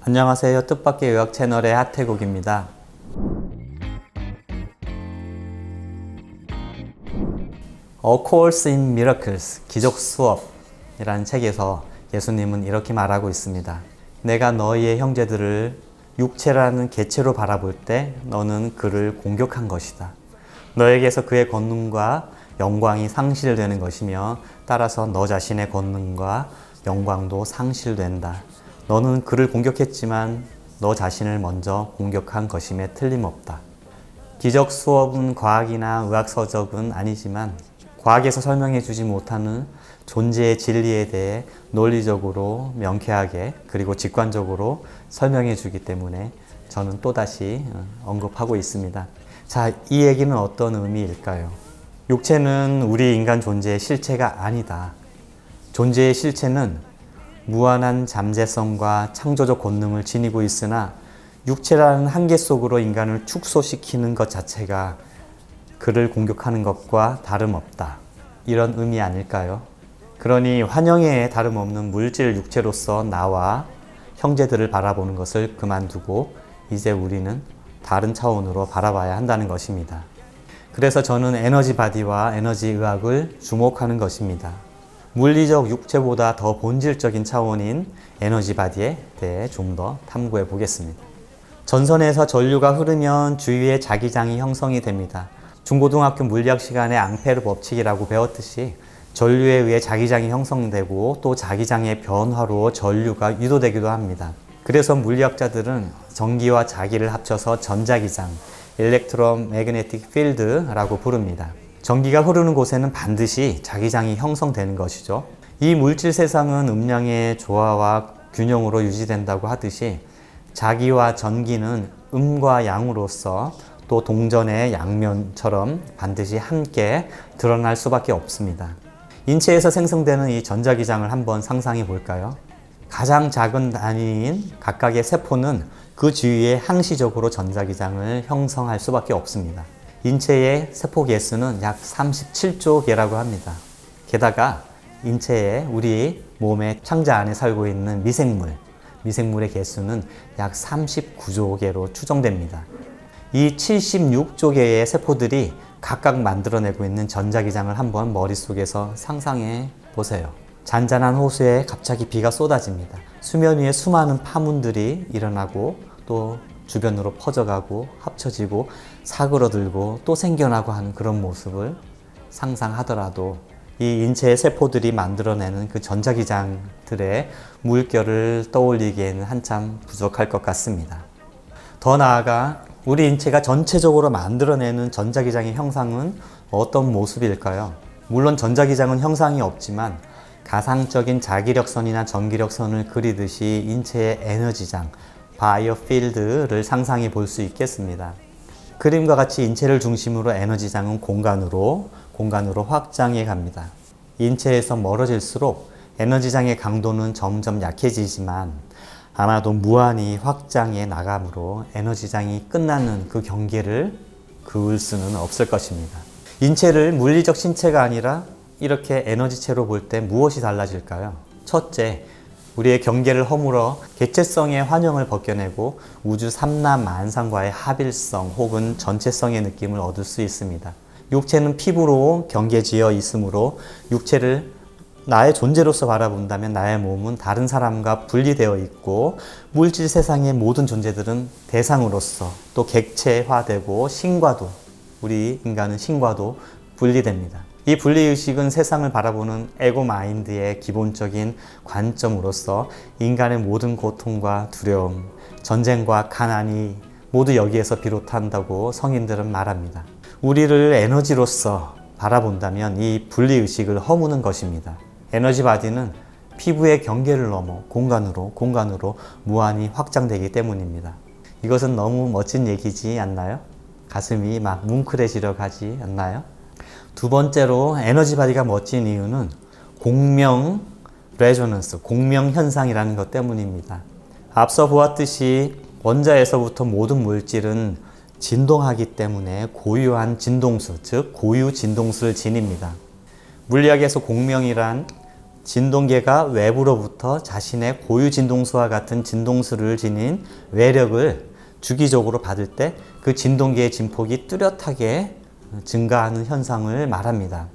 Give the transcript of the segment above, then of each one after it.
안녕하세요. 뜻밖의 의학 채널의 하태국입니다. A Course in Miracles, 기적 수업이라는 책에서 예수님은 이렇게 말하고 있습니다. 내가 너희의 형제들을 육체라는 개체로 바라볼 때 너는 그를 공격한 것이다. 너에게서 그의 권능과 영광이 상실되는 것이며 따라서 너 자신의 권능과 영광도 상실된다. 너는 그를 공격했지만 너 자신을 먼저 공격한 것임에 틀림없다. 기적 수업은 과학이나 의학 서적은 아니지만 과학에서 설명해 주지 못하는 존재의 진리에 대해 논리적으로 명쾌하게 그리고 직관적으로 설명해 주기 때문에 저는 또다시 언급하고 있습니다. 자, 이 얘기는 어떤 의미일까요? 육체는 우리 인간 존재의 실체가 아니다. 존재의 실체는 무한한 잠재성과 창조적 권능을 지니고 있으나 육체라는 한계 속으로 인간을 축소시키는 것 자체가 그를 공격하는 것과 다름없다. 이런 의미 아닐까요? 그러니 환영에 다름없는 물질 육체로서 나와 형제들을 바라보는 것을 그만두고 이제 우리는 다른 차원으로 바라봐야 한다는 것입니다. 그래서 저는 에너지 바디와 에너지 의학을 주목하는 것입니다. 물리적 육체보다 더 본질적인 차원인 에너지 바디에 대해 좀 더 탐구해 보겠습니다. 전선에서 전류가 흐르면 주위에 자기장이 형성이 됩니다. 중고등학교 물리학 시간에 앙페르 법칙이라고 배웠듯이 전류에 의해 자기장이 형성되고 또 자기장의 변화로 전류가 유도되기도 합니다. 그래서 물리학자들은 전기와 자기를 합쳐서 전자기장, Electromagnetic Field라고 부릅니다. 전기가 흐르는 곳에는 반드시 자기장이 형성되는 것이죠. 이 물질 세상은 음량의 조화와 균형으로 유지된다고 하듯이 자기와 전기는 음과 양으로서 또 동전의 양면처럼 반드시 함께 드러날 수밖에 없습니다. 인체에서 생성되는 이 전자기장을 한번 상상해 볼까요? 가장 작은 단위인 각각의 세포는 그 주위에 항시적으로 전자기장을 형성할 수밖에 없습니다. 인체의 세포 개수는 약 37조 개라고 합니다. 게다가 인체의 우리 몸의 창자 안에 살고 있는 미생물의 개수는 약 39조 개로 추정됩니다. 이 76조 개의 세포들이 각각 만들어내고 있는 전자기장을 한번 머릿속에서 상상해 보세요. 잔잔한 호수에 갑자기 비가 쏟아집니다. 수면 위에 수많은 파문들이 일어나고 또 주변으로 퍼져가고 합쳐지고 사그러들고 또 생겨나고 하는 그런 모습을 상상하더라도 이 인체의 세포들이 만들어내는 그 전자기장들의 물결을 떠올리기에는 한참 부족할 것 같습니다. 더 나아가 우리 인체가 전체적으로 만들어내는 전자기장의 형상은 어떤 모습일까요? 물론 전자기장은 형상이 없지만 가상적인 자기력선이나 전기력선을 그리듯이 인체의 에너지장, 바이오필드를 상상해 볼 수 있겠습니다. 그림과 같이 인체를 중심으로 에너지장은 공간으로 확장해 갑니다. 인체에서 멀어질수록 에너지장의 강도는 점점 약해지지만 아마도 무한히 확장해 나가므로 에너지장이 끝나는 그 경계를 그을 수는 없을 것입니다. 인체를 물리적 신체가 아니라 이렇게 에너지체로 볼 때 무엇이 달라질까요? 첫째, 우리의 경계를 허물어 개체성의 환영을 벗겨내고 우주 삼라만상과의 합일성 혹은 전체성의 느낌을 얻을 수 있습니다. 육체는 피부로 경계지어 있으므로 육체를 나의 존재로서 바라본다면 나의 몸은 다른 사람과 분리되어 있고 물질 세상의 모든 존재들은 대상으로서 또 객체화되고 신과도 우리 인간은 신과도 분리됩니다. 이 분리의식은 세상을 바라보는 에고 마인드의 기본적인 관점으로서 인간의 모든 고통과 두려움, 전쟁과 가난이 모두 여기에서 비롯한다고 성인들은 말합니다. 우리를 에너지로서 바라본다면 이 분리의식을 허무는 것입니다. 에너지 바디는 피부의 경계를 넘어 공간으로 무한히 확장되기 때문입니다. 이것은 너무 멋진 얘기지 않나요? 가슴이 막 뭉클해지려 가지 않나요? 두 번째로 에너지 바디가 멋진 이유는 공명 레조넌스, 공명 현상이라는 것 때문입니다. 앞서 보았듯이 원자에서부터 모든 물질은 진동하기 때문에 고유한 진동수, 즉 고유 진동수를 지닙니다. 물리학에서 공명이란 진동계가 외부로부터 자신의 고유 진동수와 같은 진동수를 지닌 외력을 주기적으로 받을 때 그 진동계의 진폭이 뚜렷하게 증가하는 현상을 말합니다.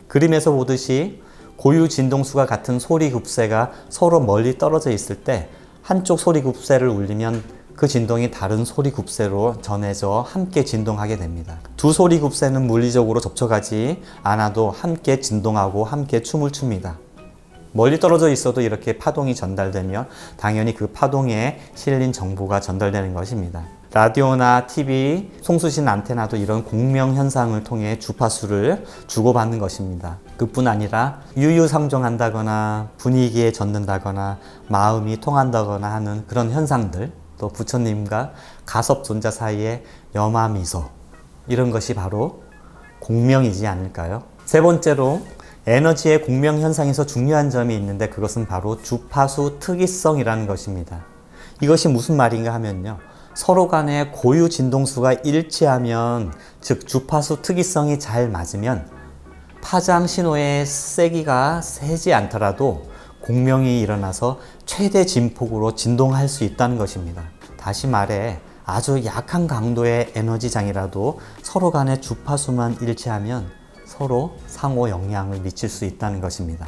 그림에서 보듯이 고유 진동수가 같은 소리급세가 서로 멀리 떨어져 있을 때 한쪽 소리급세를 울리면 그 진동이 다른 소리급세로 전해져 함께 진동하게 됩니다. 두 소리급세는 물리적으로 접촉하지 않아도 함께 진동하고 함께 춤을 춥니다. 멀리 떨어져 있어도 이렇게 파동이 전달되면 당연히 그 파동에 실린 정보가 전달되는 것입니다. 라디오나 TV, 송수신 안테나도 이런 공명 현상을 통해 주파수를 주고받는 것입니다. 그뿐 아니라 유유상종한다거나 분위기에 젖는다거나 마음이 통한다거나 하는 그런 현상들, 또 부처님과 가섭존자 사이의 염화미소, 이런 것이 바로 공명이지 않을까요? 세 번째로 에너지의 공명 현상에서 중요한 점이 있는데 그것은 바로 주파수 특이성이라는 것입니다. 이것이 무슨 말인가 하면요. 서로 간의 고유 진동수가 일치하면, 즉 주파수 특이성이 잘 맞으면 파장 신호의 세기가 세지 않더라도 공명이 일어나서 최대 진폭으로 진동할 수 있다는 것입니다. 다시 말해 아주 약한 강도의 에너지장이라도 서로 간의 주파수만 일치하면 서로 상호 영향을 미칠 수 있다는 것입니다.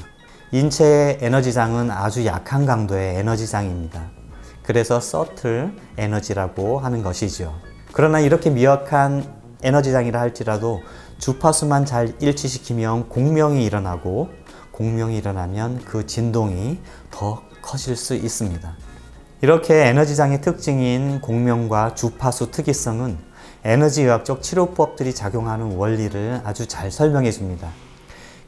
인체의 에너지장은 아주 약한 강도의 에너지장입니다. 그래서 서틀 에너지라고 하는 것이죠. 그러나 이렇게 미약한 에너지장이라 할지라도 주파수만 잘 일치시키면 공명이 일어나고, 공명이 일어나면 그 진동이 더 커질 수 있습니다. 이렇게 에너지장의 특징인 공명과 주파수 특이성은 에너지의학적 치료법들이 작용하는 원리를 아주 잘 설명해 줍니다.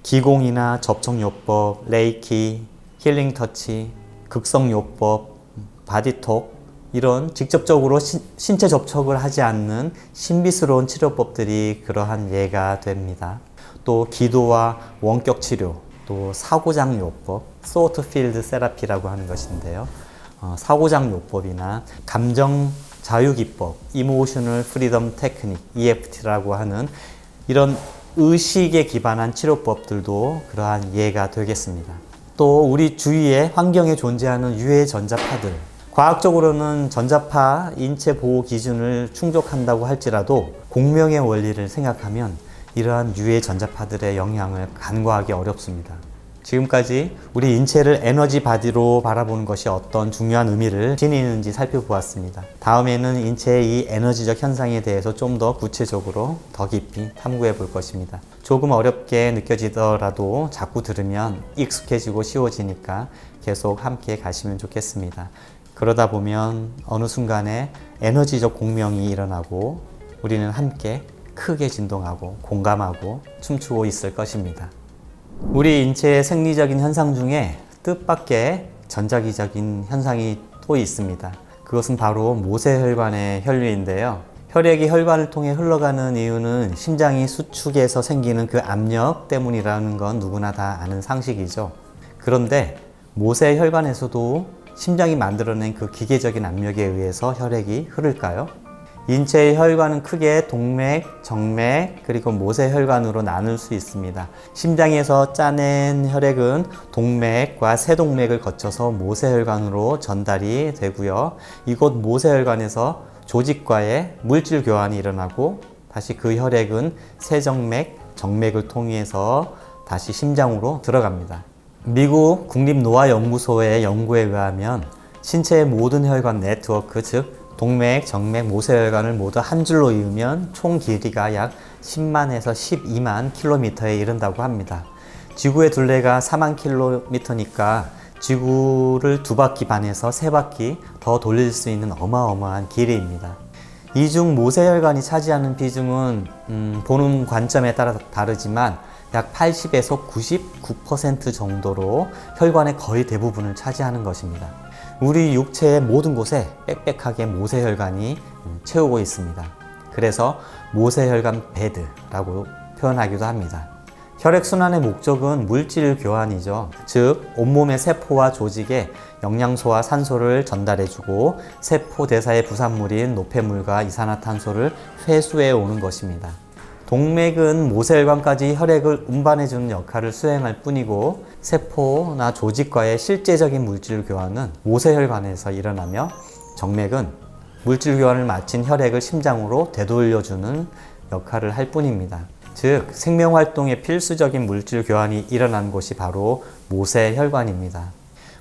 기공이나 접촉요법, 레이키, 힐링터치, 극성요법, 바디톡, 이런 직접적으로 신체 접촉을 하지 않는 신비스러운 치료법들이 그러한 예가 됩니다. 또 기도와 원격 치료, 또 사고장 요법, 소트 필드 세라피라고 하는 것인데요. 사고장 요법이나 감정 자유 기법, 이모셔널 프리덤 테크닉, EFT라고 하는 이런 의식에 기반한 치료법들도 그러한 예가 되겠습니다. 또 우리 주위에 환경에 존재하는 유해 전자파들, 과학적으로는 전자파 인체 보호 기준을 충족한다고 할지라도 공명의 원리를 생각하면 이러한 유해 전자파들의 영향을 간과하기 어렵습니다. 지금까지 우리 인체를 에너지 바디로 바라보는 것이 어떤 중요한 의미를 지니는지 살펴보았습니다. 다음에는 인체의 이 에너지적 현상에 대해서 좀 더 구체적으로 더 깊이 탐구해 볼 것입니다. 조금 어렵게 느껴지더라도 자꾸 들으면 익숙해지고 쉬워지니까 계속 함께 가시면 좋겠습니다. 그러다 보면 어느 순간에 에너지적 공명이 일어나고 우리는 함께 크게 진동하고 공감하고 춤추고 있을 것입니다. 우리 인체의 생리적인 현상 중에 뜻밖의 전자기적인 현상이 또 있습니다. 그것은 바로 모세혈관의 혈류인데요. 혈액이 혈관을 통해 흘러가는 이유는 심장이 수축해서 생기는 그 압력 때문이라는 건 누구나 다 아는 상식이죠. 그런데 모세혈관에서도 심장이 만들어낸 그 기계적인 압력에 의해서 혈액이 흐를까요? 인체의 혈관은 크게 동맥, 정맥, 그리고 모세혈관으로 나눌 수 있습니다. 심장에서 짜낸 혈액은 동맥과 세동맥을 거쳐서 모세혈관으로 전달이 되고요. 이곳 모세혈관에서 조직과의 물질 교환이 일어나고 다시 그 혈액은 세정맥, 정맥을 통해서 다시 심장으로 들어갑니다. 미국 국립노화연구소의 연구에 의하면 신체의 모든 혈관 네트워크, 즉 동맥, 정맥, 모세혈관을 모두 한 줄로 이으면 총 길이가 약 10만에서 12만 킬로미터에 이른다고 합니다. 지구의 둘레가 4만 킬로미터니까 지구를 2바퀴 반에서 3바퀴 더 돌릴 수 있는 어마어마한 길이입니다. 이 중 모세혈관이 차지하는 비중은 보는 관점에 따라 다르지만 약 80에서 99% 정도로 혈관의 거의 대부분을 차지하는 것입니다. 우리 육체의 모든 곳에 빽빽하게 모세혈관이 채우고 있습니다. 그래서 모세혈관 베드라고 표현하기도 합니다. 혈액순환의 목적은 물질 교환이죠. 즉 온몸의 세포와 조직에 영양소와 산소를 전달해주고 세포 대사의 부산물인 노폐물과 이산화탄소를 회수해 오는 것입니다. 동맥은 모세혈관까지 혈액을 운반해주는 역할을 수행할 뿐이고 세포나 조직과의 실제적인 물질 교환은 모세혈관에서 일어나며 정맥은 물질 교환을 마친 혈액을 심장으로 되돌려주는 역할을 할 뿐입니다. 즉 생명활동에 필수적인 물질 교환이 일어난 곳이 바로 모세혈관입니다.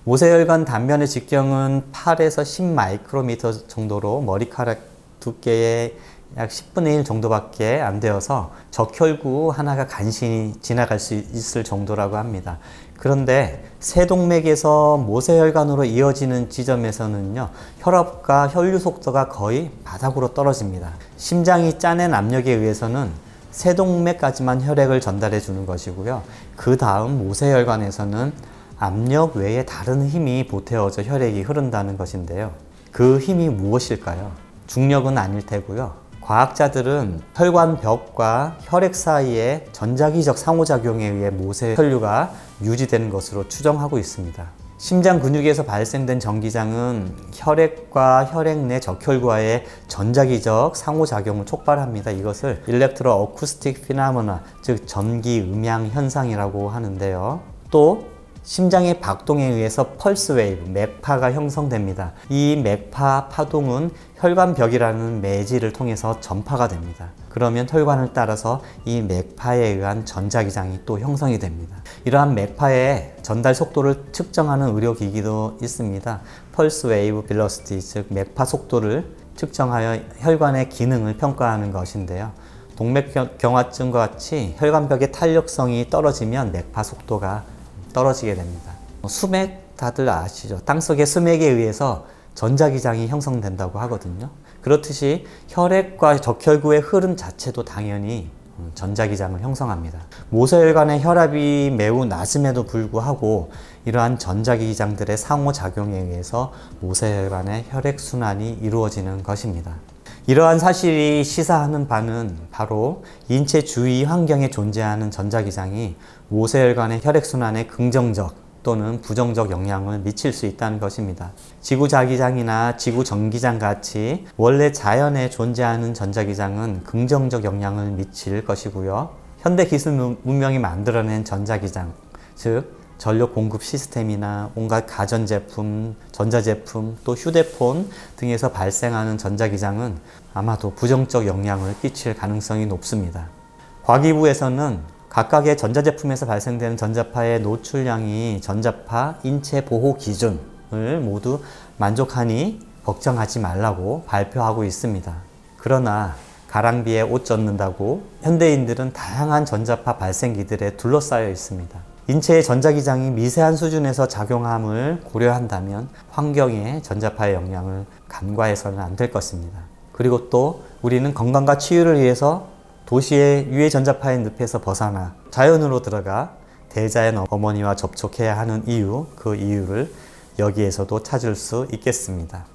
모세혈관 단면의 직경은 8에서 10 마이크로미터 정도로 머리카락 두께의 약 10분의 1 정도밖에 안 되어서 적혈구 하나가 간신히 지나갈 수 있을 정도라고 합니다. 그런데 세동맥에서 모세혈관으로 이어지는 지점에서는요, 혈압과 혈류 속도가 거의 바닥으로 떨어집니다. 심장이 짜낸 압력에 의해서는 세동맥까지만 혈액을 전달해 주는 것이고요. 그 다음 모세혈관에서는 압력 외에 다른 힘이 보태어져 혈액이 흐른다는 것인데요. 그 힘이 무엇일까요? 중력은 아닐 테고요. 과학자들은 혈관벽과 혈액 사이의 전자기적 상호작용에 의해 모세혈류가 유지되는 것으로 추정하고 있습니다. 심장 근육에서 발생된 전기장은 혈액과 혈액 내 적혈구와의 전자기적 상호작용을 촉발합니다. 이것을 일렉트로 어쿠스틱 피나모나, 즉 전기 음향 현상이라고 하는데요. 또 심장의 박동에 의해서 펄스 웨이브, 맥파가 형성됩니다. 이 맥파 파동은 혈관벽이라는 매질을 통해서 전파가 됩니다. 그러면 혈관을 따라서 이 맥파에 의한 전자기장이 또 형성이 됩니다. 이러한 맥파의 전달 속도를 측정하는 의료기기도 있습니다. 펄스 웨이브 빌러시티, 즉 맥파 속도를 측정하여 혈관의 기능을 평가하는 것인데요. 동맥경화증과 같이 혈관벽의 탄력성이 떨어지면 맥파 속도가 떨어지게 됩니다. 수맥 다들 아시죠? 땅속의 수맥에 의해서 전자기장이 형성된다고 하거든요. 그렇듯이 혈액과 적혈구의 흐름 자체도 당연히 전자기장을 형성합니다. 모세혈관의 혈압이 매우 낮음에도 불구하고 이러한 전자기장들의 상호작용에 의해서 모세혈관의 혈액순환이 이루어지는 것입니다. 이러한 사실이 시사하는 바는 바로 인체 주위 환경에 존재하는 전자기장이 모세혈관의 혈액순환에 긍정적 또는 부정적 영향을 미칠 수 있다는 것입니다. 지구자기장이나 지구전기장 같이 원래 자연에 존재하는 전자기장은 긍정적 영향을 미칠 것이고요. 현대기술 문명이 만들어낸 전자기장, 즉 전력 공급 시스템이나 온갖 가전제품, 전자제품, 또 휴대폰 등에서 발생하는 전자기장은 아마도 부정적 영향을 끼칠 가능성이 높습니다. 과기부에서는 각각의 전자제품에서 발생되는 전자파의 노출량이 전자파 인체 보호 기준을 모두 만족하니 걱정하지 말라고 발표하고 있습니다. 그러나 가랑비에 옷 젖는다고 현대인들은 다양한 전자파 발생기들에 둘러싸여 있습니다. 인체의 전자기장이 미세한 수준에서 작용함을 고려한다면 환경에 전자파의 영향을 간과해서는 안 될 것입니다. 그리고 또 우리는 건강과 치유를 위해서 도시의 유해 전자파의 늪에서 벗어나 자연으로 들어가 대자연 어머니와 접촉해야 하는 이유, 그 이유를 여기에서도 찾을 수 있겠습니다.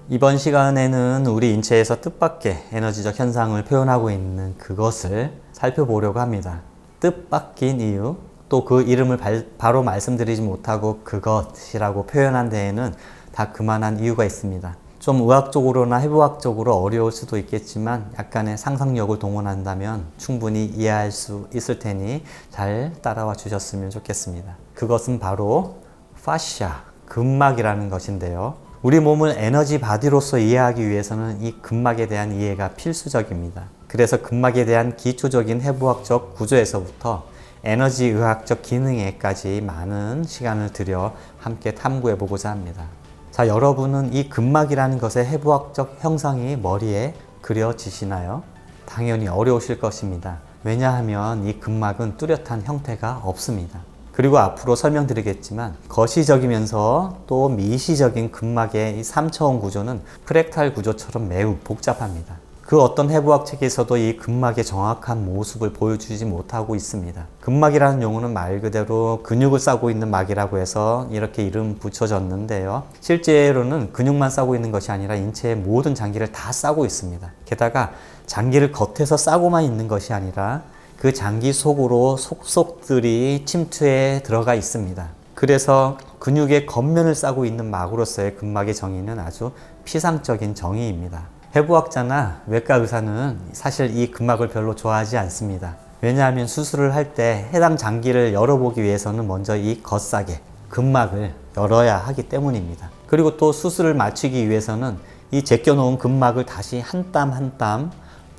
이번 시간에는 우리 인체에서 뜻밖의 에너지적 현상을 표현하고 있는 그것을 살펴보려고 합니다. 뜻밖인 이유, 또 그 이름을 바로 말씀드리지 못하고 그것이라고 표현한 데에는 다 그만한 이유가 있습니다. 좀 의학적으로나 해부학적으로 어려울 수도 있겠지만 약간의 상상력을 동원한다면 충분히 이해할 수 있을 테니 잘 따라와 주셨으면 좋겠습니다. 그것은 바로 파시아, 근막이라는 것인데요. 우리 몸을 에너지 바디로서 이해하기 위해서는 이 근막에 대한 이해가 필수적입니다. 그래서 근막에 대한 기초적인 해부학적 구조에서부터 에너지 의학적 기능에까지 많은 시간을 들여 함께 탐구해 보고자 합니다. 자, 여러분은 이 근막이라는 것의 해부학적 형상이 머리에 그려지시나요? 당연히 어려우실 것입니다. 왜냐하면 이 근막은 뚜렷한 형태가 없습니다. 그리고 앞으로 설명드리겠지만 거시적이면서 또 미시적인 근막의 이 3차원 구조는 프랙탈 구조처럼 매우 복잡합니다. 그 어떤 해부학 책에서도 이 근막의 정확한 모습을 보여주지 못하고 있습니다. 근막이라는 용어는 말 그대로 근육을 싸고 있는 막이라고 해서 이렇게 이름 붙여졌는데요. 실제로는 근육만 싸고 있는 것이 아니라 인체의 모든 장기를 다 싸고 있습니다. 게다가 장기를 겉에서 싸고만 있는 것이 아니라 그 장기 속으로 속속들이 침투해 들어가 있습니다. 그래서 근육의 겉면을 싸고 있는 막으로서의 근막의 정의는 아주 피상적인 정의입니다. 해부학자나 외과 의사는 사실 이 근막을 별로 좋아하지 않습니다. 왜냐하면 수술을 할 때 해당 장기를 열어보기 위해서는 먼저 이 겉싸개, 근막을 열어야 하기 때문입니다. 그리고 또 수술을 마치기 위해서는 이 제껴놓은 근막을 다시 한 땀 한 땀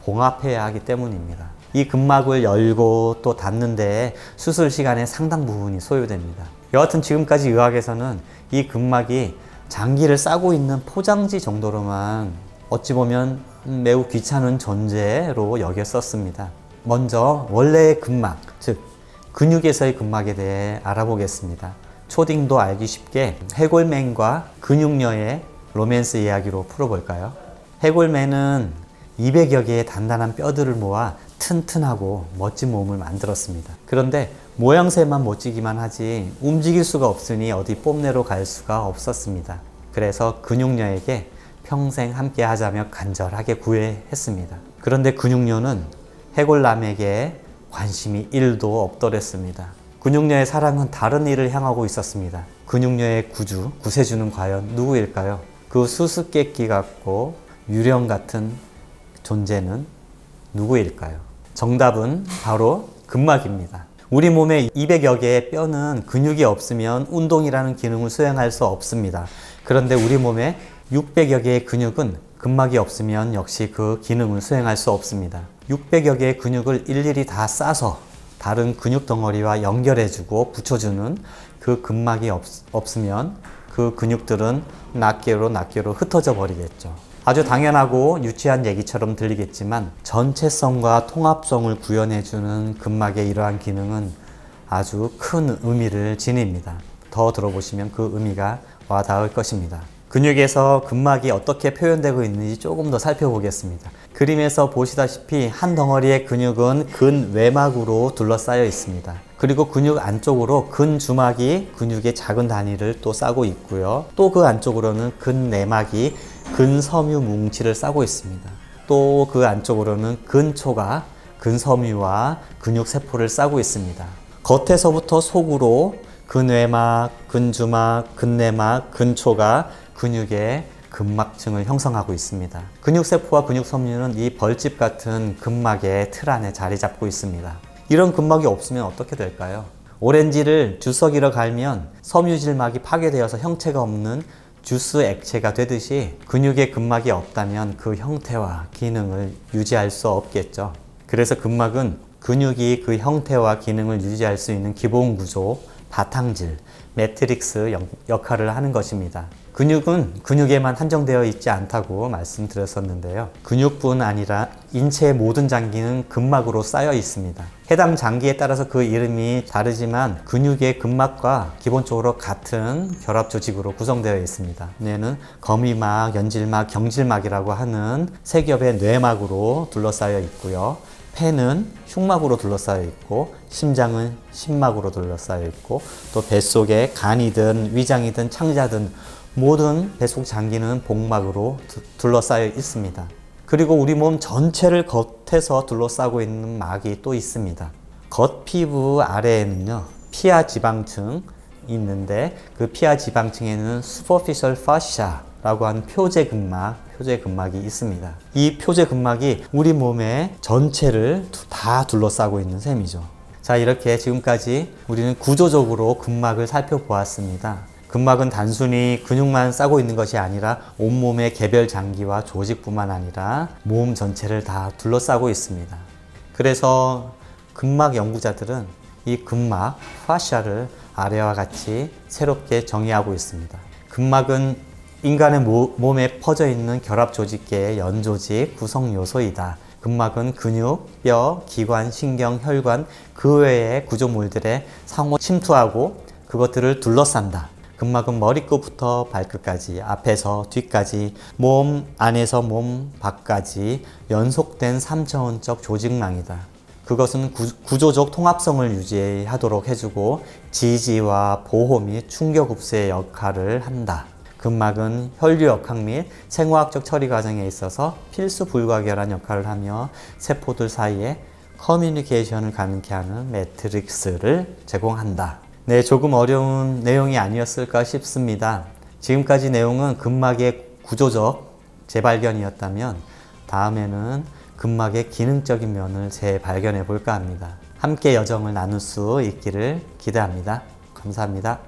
봉합해야 하기 때문입니다. 이 근막을 열고 또 닫는 데에 수술 시간의 상당 부분이 소요됩니다. 여하튼 지금까지 의학에서는 이 근막이 장기를 싸고 있는 포장지 정도로만 어찌 보면 매우 귀찮은 존재로 여겼었습니다. 먼저 원래의 근막, 즉 근육에서의 근막에 대해 알아보겠습니다. 초딩도 알기 쉽게 해골맨과 근육녀의 로맨스 이야기로 풀어볼까요? 해골맨은 200여 개의 단단한 뼈들을 모아 튼튼하고 멋진 몸을 만들었습니다. 그런데 모양새만 멋지기만 하지 움직일 수가 없으니 어디 뽐내러 갈 수가 없었습니다. 그래서 근육녀에게 평생 함께 하자며 간절하게 구애했습니다. 그런데 근육녀는 해골남에게 관심이 1도 없더랬습니다. 근육녀의 사랑은 다른 일을 향하고 있었습니다. 근육녀의 구세주는 과연 누구일까요? 그 수수께끼 같고 유령 같은 존재는 누구일까요? 정답은 바로 근막입니다. 우리 몸에 200여 개의 뼈는 근육이 없으면 운동이라는 기능을 수행할 수 없습니다. 그런데 우리 몸에 600여 개의 근육은 근막이 없으면 역시 그 기능을 수행할 수 없습니다. 600여 개의 근육을 일일이 다 싸서 다른 근육 덩어리와 연결해주고 붙여주는 그 근막이 없으면 그 근육들은 낱개로 흩어져 버리겠죠. 아주 당연하고 유치한 얘기처럼 들리겠지만 전체성과 통합성을 구현해주는 근막의 이러한 기능은 아주 큰 의미를 지닙니다. 더 들어보시면 그 의미가 와닿을 것입니다. 근육에서 근막이 어떻게 표현되고 있는지 조금 더 살펴보겠습니다. 그림에서 보시다시피 한 덩어리의 근육은 근외막으로 둘러싸여 있습니다. 그리고 근육 안쪽으로 근주막이 근육의 작은 단위를 또 싸고 있고요. 또 그 안쪽으로는 근내막이 근섬유 뭉치를 싸고 있습니다. 또 그 안쪽으로는 근초가 근섬유와 근육세포를 싸고 있습니다. 겉에서부터 속으로 근외막, 근주막, 근내막, 근초가 근육의 근막층을 형성하고 있습니다. 근육세포와 근육섬유는 이 벌집 같은 근막의 틀 안에 자리 잡고 있습니다. 이런 근막이 없으면 어떻게 될까요? 오렌지를 주석이라 갈면 섬유질막이 파괴되어서 형체가 없는 주스 액체가 되듯이 근육의 근막이 없다면 그 형태와 기능을 유지할 수 없겠죠. 그래서 근막은 근육이 그 형태와 기능을 유지할 수 있는 기본 구조, 바탕질, 매트릭스 역할을 하는 것입니다. 근육은 근육에만 한정되어 있지 않다고 말씀드렸었는데요. 근육뿐 아니라 인체의 모든 장기는 근막으로 쌓여 있습니다. 해당 장기에 따라서 그 이름이 다르지만 근육의 근막과 기본적으로 같은 결합 조직으로 구성되어 있습니다. 뇌는 거미막, 연질막, 경질막이라고 하는 세 겹의 뇌막으로 둘러싸여 있고요. 폐는 흉막으로 둘러싸여 있고 심장은 심막으로 둘러싸여 있고 또 뱃속에 간이든 위장이든 창자든 모든 뱃속 장기는 복막으로 둘러싸여 있습니다. 그리고 우리 몸 전체를 겉에서 둘러싸고 있는 막이 또 있습니다. 겉피부 아래에는요 피하 지방층이 있는데 그 피하 지방층에는 superficial fascia라고 하는 표제근막이 있습니다. 이 표제근막이 우리 몸의 전체를 다 둘러싸고 있는 셈이죠. 자, 이렇게 지금까지 우리는 구조적으로 근막을 살펴보았습니다. 근막은 단순히 근육만 싸고 있는 것이 아니라 온몸의 개별 장기와 조직뿐만 아니라 몸 전체를 다 둘러싸고 있습니다. 그래서 근막 연구자들은 이 근막, 파시아를 아래와 같이 새롭게 정의하고 있습니다. 근막은 인간의 몸에 퍼져 있는 결합 조직계의 연조직 구성 요소이다. 근막은 근육, 뼈, 기관, 신경, 혈관 그 외의 구조물들에 상호 침투하고 그것들을 둘러싼다. 근막은 머리끝부터 발끝까지, 앞에서 뒤까지, 몸 안에서 몸 밖까지 연속된 3차원적 조직망이다. 그것은 구조적 통합성을 유지하도록 해주고 지지와 보호 및 충격 흡수의 역할을 한다. 근막은 혈류 역학 및 생화학적 처리 과정에 있어서 필수 불가결한 역할을 하며 세포들 사이에 커뮤니케이션을 가능케 하는 매트릭스를 제공한다. 네, 조금 어려운 내용이 아니었을까 싶습니다. 지금까지 내용은 근막의 구조적 재발견이었다면 다음에는 근막의 기능적인 면을 재발견해 볼까 합니다. 함께 여정을 나눌 수 있기를 기대합니다. 감사합니다.